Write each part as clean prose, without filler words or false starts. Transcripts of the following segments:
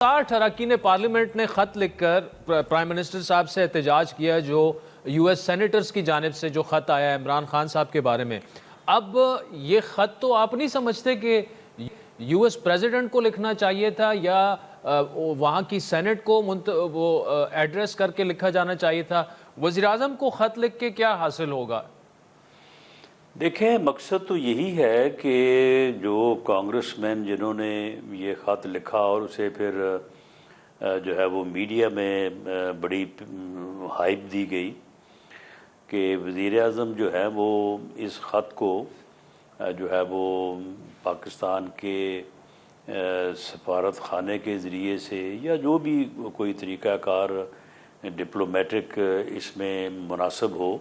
60 اراکین پارلیمنٹ نے خط لکھ کر پرائم منسٹر صاحب سے احتجاج کیا جو یو ایس سینیٹرز کی جانب سے جو خط آیا ہے عمران خان صاحب کے بارے میں. اب یہ خط تو آپ نہیں سمجھتے کہ یو ایس پریزیڈنٹ کو لکھنا چاہیے تھا یا وہاں کی سینٹ کو وہ ایڈریس کر کے لکھا جانا چاہیے تھا؟ وزیر اعظم کو خط لکھ کے کیا حاصل ہوگا؟ دیکھیں، مقصد تو یہی ہے کہ جو کانگریس مین جنہوں نے یہ خط لکھا اور اسے پھر جو ہے وہ میڈیا میں بڑی ہائپ دی گئی کہ وزیر اعظم جو ہے وہ اس خط کو جو ہے وہ پاکستان کے سفارت خانے کے ذریعے سے یا جو بھی کوئی طریقہ کار ڈپلومیٹک اس میں مناسب ہو،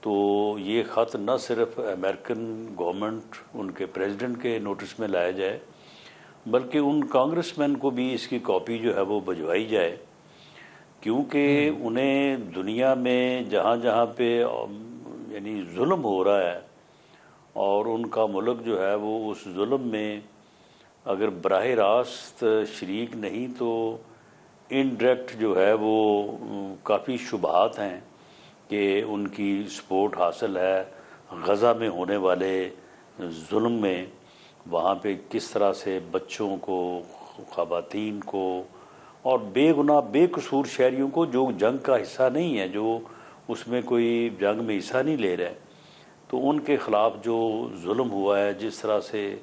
تو یہ خط نہ صرف امریکن گورنمنٹ ان کے پریزیڈنٹ کے نوٹس میں لایا جائے بلکہ ان کانگریس مین کو بھی اس کی کاپی جو ہے وہ بھجوائی جائے، کیونکہ انہیں دنیا میں جہاں جہاں پہ یعنی ظلم ہو رہا ہے اور ان کا ملک جو ہے وہ اس ظلم میں اگر براہ راست شریک نہیں تو انڈائریکٹ جو ہے وہ کافی شبہات ہیں کہ ان کی سپورٹ حاصل ہے غزہ میں ہونے والے ظلم میں. وہاں پہ کس طرح سے بچوں کو، خواتین کو اور بے گناہ بے قصور شہریوں کو جو جنگ کا حصہ نہیں ہے، جو اس میں کوئی جنگ میں حصہ نہیں لے رہے، تو ان کے خلاف جو ظلم ہوا ہے، جس طرح سے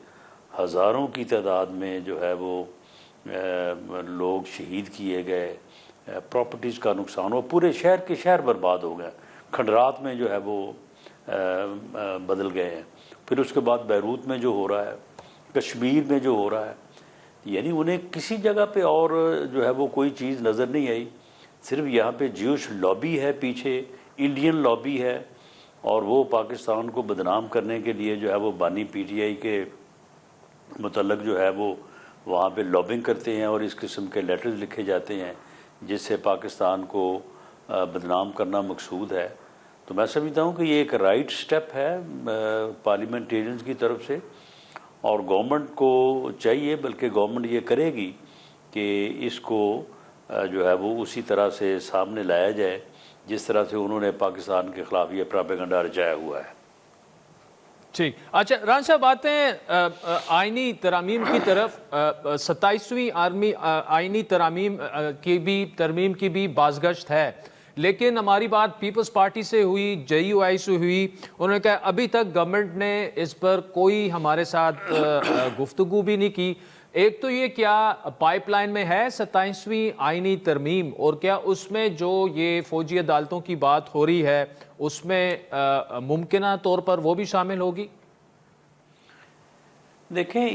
ہزاروں کی تعداد میں جو ہے وہ لوگ شہید کیے گئے، پراپرٹیز کا نقصان ہو، پورے شہر کے شہر برباد ہو گئے، کھنڈرات میں جو ہے وہ بدل گئے ہیں. پھر اس کے بعد بیروت میں جو ہو رہا ہے، کشمیر میں جو ہو رہا ہے، یعنی انہیں کسی جگہ پہ اور جو ہے وہ کوئی چیز نظر نہیں آئی. صرف یہاں پہ جیوش لابی ہے پیچھے، انڈین لابی ہے، اور وہ پاکستان کو بدنام کرنے کے لیے جو ہے وہ بانی پی ٹی آئی کے متعلق جو ہے وہ وہاں پہ لابنگ کرتے ہیں اور اس قسم کے لیٹرز لکھے جاتے ہیں جس سے پاکستان کو بدنام کرنا مقصود ہے. تو میں سمجھتا ہوں کہ یہ ایک رائٹ سٹیپ ہے پارلیمنٹیرینز کی طرف سے، اور گورنمنٹ کو چاہیے، بلکہ گورنمنٹ یہ کرے گی کہ اس کو جو ہے وہ اسی طرح سے سامنے لایا جائے جس طرح سے انہوں نے پاکستان کے خلاف یہ پراپیگنڈا رچایا ہوا ہے. ٹھیک. اچھا ران صاحب، آتے ہیں آئینی ترامیم کی طرف. 27ویں آئینی ترمیم کی بھی بازگشت ہے، لیکن ہماری بات پیپلز پارٹی سے ہوئی، جے یو آئی سے ہوئی. انہوں نے کہا ابھی تک گورنمنٹ نے اس پر کوئی ہمارے ساتھ گفتگو بھی نہیں کی. ایک تو یہ کیا پائپ لائن میں ہے 27ویں آئینی ترمیم، اور کیا اس میں جو یہ فوجی عدالتوں کی بات ہو رہی ہے اس میں ممکنہ طور پر وہ بھی شامل ہوگی؟ دیکھیں،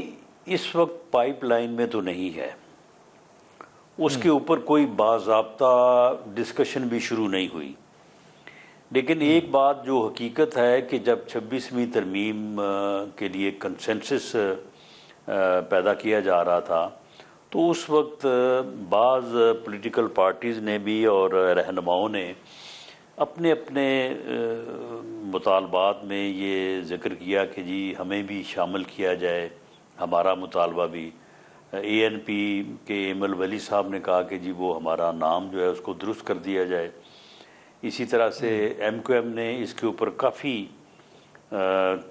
اس وقت پائپ لائن میں تو نہیں ہے، اس کے اوپر کوئی باضابطہ ڈسکشن بھی شروع نہیں ہوئی. لیکن ایک بات جو حقیقت ہے کہ جب 26ویں ترمیم کے لیے کنسنسس پیدا کیا جا رہا تھا تو اس وقت بعض پولیٹیکل پارٹیز نے بھی اور رہنماؤں نے اپنے اپنے مطالبات میں یہ ذکر کیا کہ جی ہمیں بھی شامل کیا جائے، ہمارا مطالبہ بھی. اے این پی کے ایمل ولی صاحب نے کہا کہ جی وہ ہمارا نام جو ہے اس کو درست کر دیا جائے. اسی طرح سے ایم کیو ایم نے اس کے اوپر کافی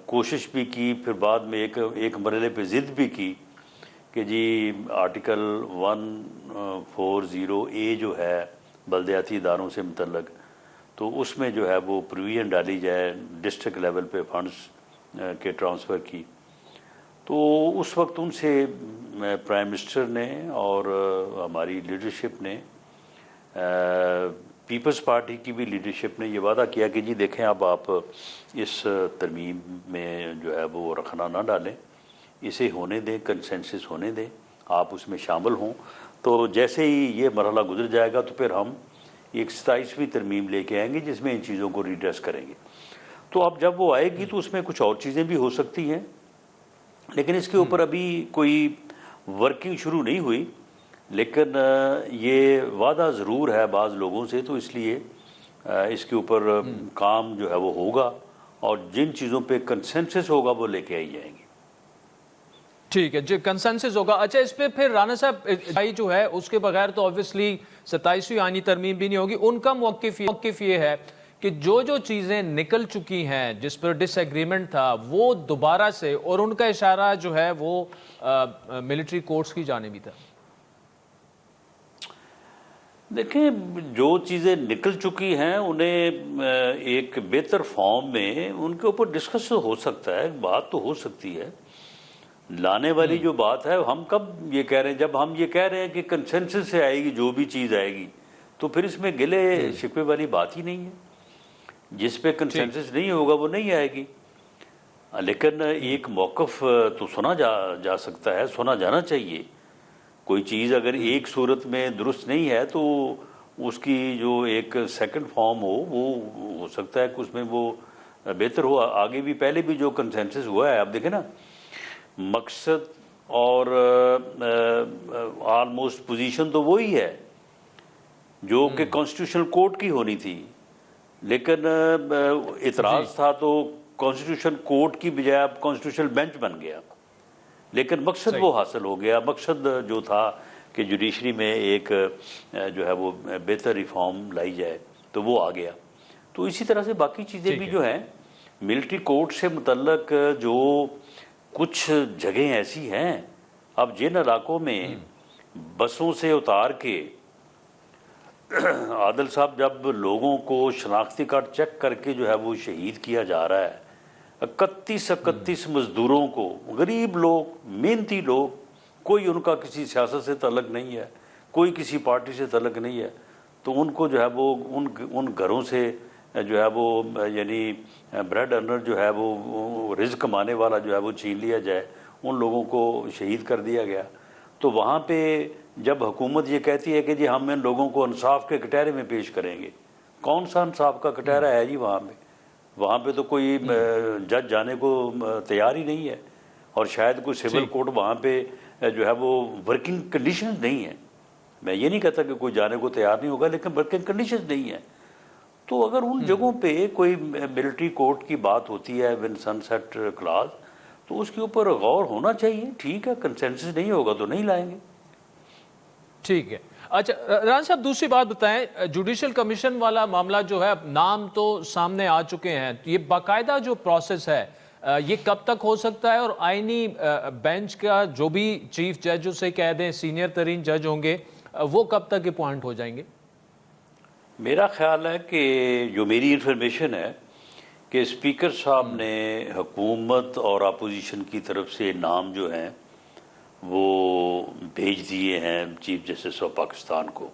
کوشش بھی کی، پھر بعد میں ایک مرحلے پہ ضد بھی کی کہ جی آرٹیکل 140A جو ہے بلدیاتی اداروں سے متعلق، تو اس میں جو ہے وہ پروویژن ڈالی جائے ڈسٹرکٹ لیول پہ فنڈز کے ٹرانسفر کی. تو اس وقت ان سے پرائم منسٹر نے اور ہماری لیڈرشپ نے، پیپلز پارٹی کی بھی لیڈرشپ نے یہ وعدہ کیا کہ جی دیکھیں اب آپ اس ترمیم میں جو ہے وہ رخنہ نہ ڈالیں، اسے ہونے دیں، کنسنسس ہونے دیں، آپ اس میں شامل ہوں. تو جیسے ہی یہ مرحلہ گزر جائے گا تو پھر ہم ایک 27ویں ترمیم لے کے آئیں گے جس میں ان چیزوں کو ریڈریس کریں گے. تو اب جب وہ آئے گی تو اس میں کچھ اور چیزیں بھی ہو سکتی ہیں، لیکن اس کے اوپر ابھی کوئی ورکنگ شروع نہیں ہوئی. لیکن یہ وعدہ ضرور ہے بعض لوگوں سے، تو اس لیے اس کے اوپر کام جو ہے وہ ہوگا، اور جن چیزوں پہ کنسنسس ہوگا وہ لے کے آئی جائیں گی. ٹھیک ہے جی کنسنسس ہوگا. اچھا اس پہ پھر رانا صاحب جو ہے اس کے بغیر تو آبویسلی 27ویں آئینی ترمیم بھی نہیں ہوگی. ان کا موقف یہ ہے کہ جو چیزیں نکل چکی ہیں جس پر ڈس ایگریمنٹ تھا وہ دوبارہ سے, اور ان کا اشارہ جو ہے وہ ملٹری کورٹس کی جانب بھی تھا. دیکھیں جو چیزیں نکل چکی ہیں انہیں ایک بہتر فارم میں ان کے اوپر ڈسکس ہو سکتا ہے, بات تو ہو سکتی ہے. لانے والی جو بات ہے ہم کب یہ کہہ رہے ہیں, جب ہم یہ کہہ رہے ہیں کہ کنسنسس سے آئے گی جو بھی چیز آئے گی تو پھر اس میں گلے شکوے والی بات ہی نہیں ہے. جس پہ کنسنسس نہیں ہوگا وہ نہیں آئے گی. لیکن ایک موقف تو سنا جا سکتا ہے, سنا جانا چاہیے. کوئی چیز اگر ایک صورت میں درست نہیں ہے تو اس کی جو ایک سیکنڈ فارم وہ ہو سکتا ہے کہ اس میں وہ بہتر ہو. آگے بھی پہلے بھی جو کنسنسس ہوا ہے آپ دیکھیں نا, مقصد اور آلموسٹ پوزیشن تو وہی ہے جو کہ کانسٹیٹیوشنل کورٹ کی ہونی تھی, لیکن اعتراض تھا تو کانسٹیٹیوشن کورٹ کی بجائے اب کانسٹیٹیوشنل بینچ بن گیا. لیکن مقصد وہ حاصل ہو گیا. مقصد جو تھا کہ جوڈیشری میں ایک جو ہے وہ بہتر ریفارم لائی جائے تو وہ آ گیا. تو اسی طرح سے باقی چیزیں بھی جو ہیں ملٹری کورٹ سے متعلق جو کچھ جگہیں ایسی ہیں, اب جن علاقوں میں بسوں سے اتار کے عادل صاحب جب لوگوں کو شناختی کارڈ چیک کر کے جو ہے وہ شہید کیا جا رہا ہے, 31 مزدوروں کو, غریب لوگ, محنتی لوگ, کوئی ان کا کسی سیاست سے تعلق نہیں ہے, کوئی کسی پارٹی سے تعلق نہیں ہے, تو ان کو جو ہے وہ ان گھروں سے جو ہے وہ یعنی بریڈ ارنر جو ہے وہ رزق کمانے والا جو ہے وہ چھین لیا جائے, ان لوگوں کو شہید کر دیا گیا. تو وہاں پہ جب حکومت یہ کہتی ہے کہ جی ہم ان لوگوں کو انصاف کے کٹہرے میں پیش کریں گے, کون سا انصاف کا کٹہرا ہے جی وہاں پہ؟ وہاں پہ تو کوئی جج جانے کو تیار ہی نہیں ہے, اور شاید کوئی سول کورٹ وہاں پہ جو ہے وہ ورکنگ کنڈیشنز نہیں ہیں. میں یہ نہیں کہتا کہ کوئی جانے کو تیار نہیں ہوگا, لیکن ورکنگ کنڈیشنز نہیں ہیں. تو اگر ان جگہوں پہ کوئی ملٹری کورٹ کی بات ہوتی ہے ون سن سیٹ کلاس, تو اس کے اوپر غور ہونا چاہیے. ٹھیک ہے, کنسنسس نہیں ہوگا تو نہیں لائیں گے. ٹھیک ہے. اچھا رانا صاحب دوسری بات بتائیں, جوڈیشل کمیشن والا معاملہ جو ہے نام تو سامنے آ چکے ہیں, یہ باقاعدہ جو پروسیس ہے یہ کب تک ہو سکتا ہے, اور آئینی بینچ کا جو بھی چیف جج اسے کہہ دیں سینئر ترین جج ہوں گے وہ کب تک اپوائنٹ ہو جائیں گے؟ میرا خیال ہے کہ جو میری انفارمیشن ہے کہ اسپیکر صاحب نے حکومت اور اپوزیشن کی طرف سے نام جو ہیں وہ بھیج دیے ہیں چیف جسٹس آف پاکستان کو.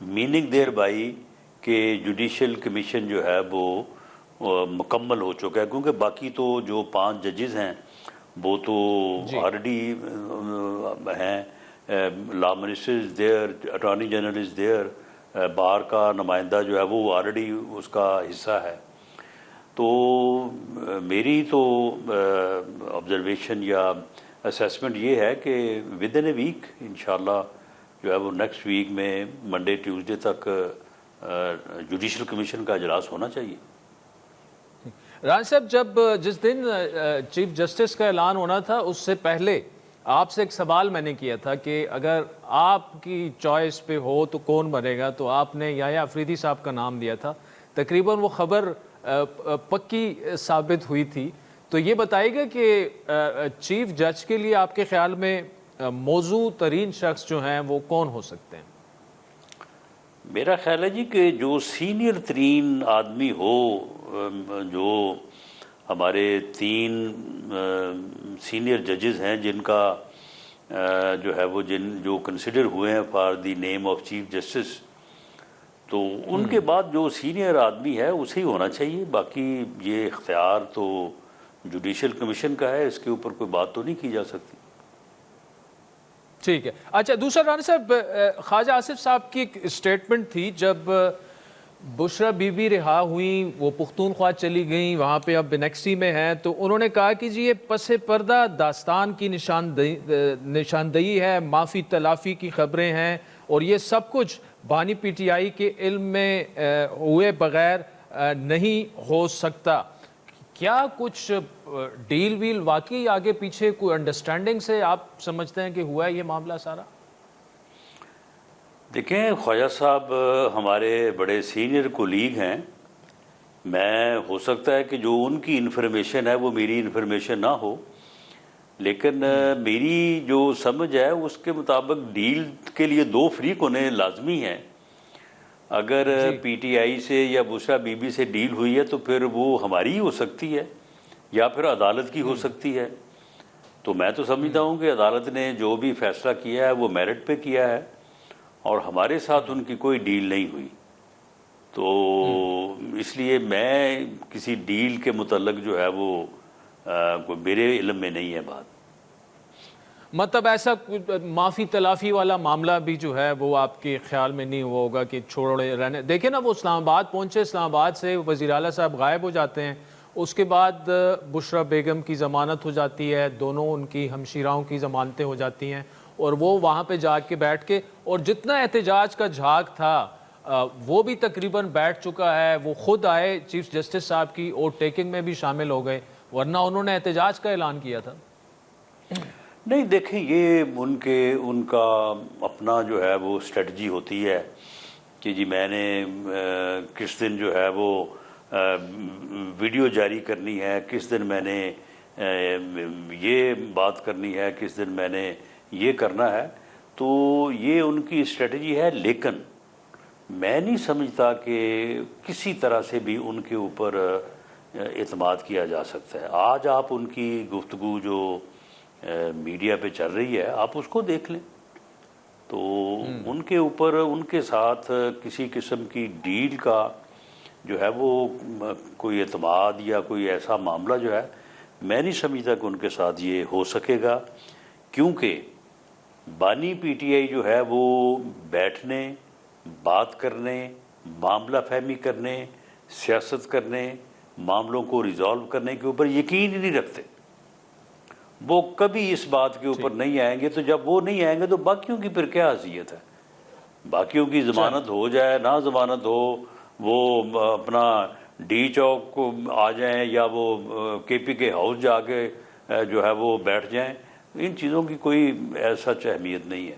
میننگ دیر بائی کہ جوڈیشل کمیشن جو ہے وہ مکمل ہو چکا ہے, کیونکہ باقی تو جو 5 ججز ہیں وہ تو آلریڈی ہیں, law minister is there, attorney general is there, bar کا نمائندہ جو ہے وہ آلریڈی اس کا حصہ ہے. تو میری تو آبزرویشن یا اسیسمنٹ یہ ہے کہ ود ان اے ویک انشاءاللہ جو ہے وہ نیکسٹ ویک میں منڈے ٹیوزڈے تک جوڈیشل کمیشن کا اجلاس ہونا چاہیے. رانا صاحب جس دن چیف جسٹس کا اعلان ہونا تھا اس سے پہلے آپ سے ایک سوال میں نے کیا تھا کہ اگر آپ کی چوائس پہ ہو تو کون بنے گا, تو آپ نے یحییٰ افریدی صاحب کا نام دیا تھا. تقریباً وہ خبر پکی ثابت ہوئی تھی. تو یہ بتائیے گا کہ چیف جج کے لیے آپ کے خیال میں موزوں ترین شخص جو ہیں وہ کون ہو سکتے ہیں؟ میرا خیال ہے جی کہ جو سینئر ترین آدمی ہو, جو ہمارے 3 سینئر ججز ہیں جن کا جو ہے وہ جو کنسیڈر ہوئے ہیں for the name of chief justice, تو ان کے بعد جو سینئر آدمی ہے اسے ہی ہونا چاہیے. باقی یہ اختیار تو جوڈیشل کمیشن کا ہے, اس کے اوپر کوئی بات تو نہیں کی جا سکتی. ٹھیک ہے. اچھا دوسرا رانا صاحب, خواجہ آصف صاحب کی ایک اسٹیٹمنٹ تھی جب بشرا بی بی رہا ہوئیں, وہ پختونخوا چلی گئیں, وہاں پہ اب بنکسی میں ہیں, تو انہوں نے کہا کہ جی یہ پس پردہ داستان کی نشاندہی ہے, معافی تلافی کی خبریں ہیں, اور یہ سب کچھ بانی پی ٹی آئی کے علم میں ہوئے بغیر نہیں ہو سکتا. کیا کچھ ڈیل ویل واقعی آگے پیچھے کوئی انڈرسٹینڈنگ سے آپ سمجھتے ہیں کہ ہوا ہے یہ معاملہ سارا؟ دیکھیں، خواجہ صاحب ہمارے بڑے سینئر کولیگ ہیں. میں ہو سکتا ہے کہ جو ان کی انفارمیشن ہے وہ میری انفارمیشن نہ ہو، لیکن میری جو سمجھ ہے اس کے مطابق ڈیل کے لیے دو فریق ہونے لازمی ہیں. اگر پی ٹی آئی سے یا بشرا بی بی سے ڈیل ہوئی ہے تو پھر وہ ہماری ہی ہو سکتی ہے یا پھر عدالت کی ہو سکتی ہے. تو میں تو سمجھتا ہوں کہ عدالت نے جو بھی فیصلہ کیا ہے وہ میرٹ پہ کیا ہے، اور ہمارے ساتھ ان کی کوئی ڈیل نہیں ہوئی. تو اس لیے میں کسی ڈیل کے متعلق جو ہے وہ میرے علم میں نہیں ہے بات. مطلب ایسا معافی تلافی والا معاملہ بھی جو ہے وہ آپ کے خیال میں نہیں ہوا ہوگا کہ چھوڑے رہنے؟ دیکھیں نا، وہ اسلام آباد پہنچے، اسلام آباد سے وزیر اعلیٰ صاحب غائب ہو جاتے ہیں، اس کے بعد بشرا بیگم کی ضمانت ہو جاتی ہے، دونوں ان کی ہمشیراؤں کی ضمانتیں ہو جاتی ہیں، اور وہ وہاں پہ جا کے بیٹھ کے، اور جتنا احتجاج کا جھاگ تھا وہ بھی تقریباً بیٹھ چکا ہے. وہ خود آئے چیف جسٹس صاحب کی اوٹ ٹیکنگ میں بھی شامل ہو گئے، ورنہ انہوں نے احتجاج کا اعلان کیا تھا. نہیں، دیکھیں، یہ ان کا اپنا جو ہے وہ اسٹریٹجی ہوتی ہے کہ جی میں نے کس دن جو ہے وہ ویڈیو جاری کرنی ہے، کس دن میں نے یہ بات کرنی ہے، کس دن میں نے یہ کرنا ہے. تو یہ ان کی اسٹریٹجی ہے، لیکن میں نہیں سمجھتا کہ کسی طرح سے بھی ان کے اوپر اعتماد کیا جا سکتا ہے. آج آپ ان کی گفتگو جو میڈیا پہ چل رہی ہے آپ اس کو دیکھ لیں، تو ان کے اوپر ان کے ساتھ کسی قسم کی ڈیل کا جو ہے وہ کوئی اعتماد یا کوئی ایسا معاملہ جو ہے میں نہیں سمجھتا کہ ان کے ساتھ یہ ہو سکے گا. کیونکہ بانی پی ٹی آئی جو ہے وہ بیٹھنے، بات کرنے، معاملہ فہمی کرنے، سیاست کرنے، معاملوں کو ریزالو کرنے کے اوپر یقین ہی نہیں رکھتے. وہ کبھی اس بات کے اوپر نہیں آئیں گے. تو جب وہ نہیں آئیں گے تو باقیوں کی پھر کیا حیثیت ہے؟ باقیوں کی ضمانت ہو جائے نہ ضمانت ہو، وہ اپنا ڈی چوک کو آ جائیں یا وہ کے پی کے ہاؤس جا کے جو ہے وہ بیٹھ جائیں، ان چیزوں کی کوئی ایسا اہمیت نہیں ہے.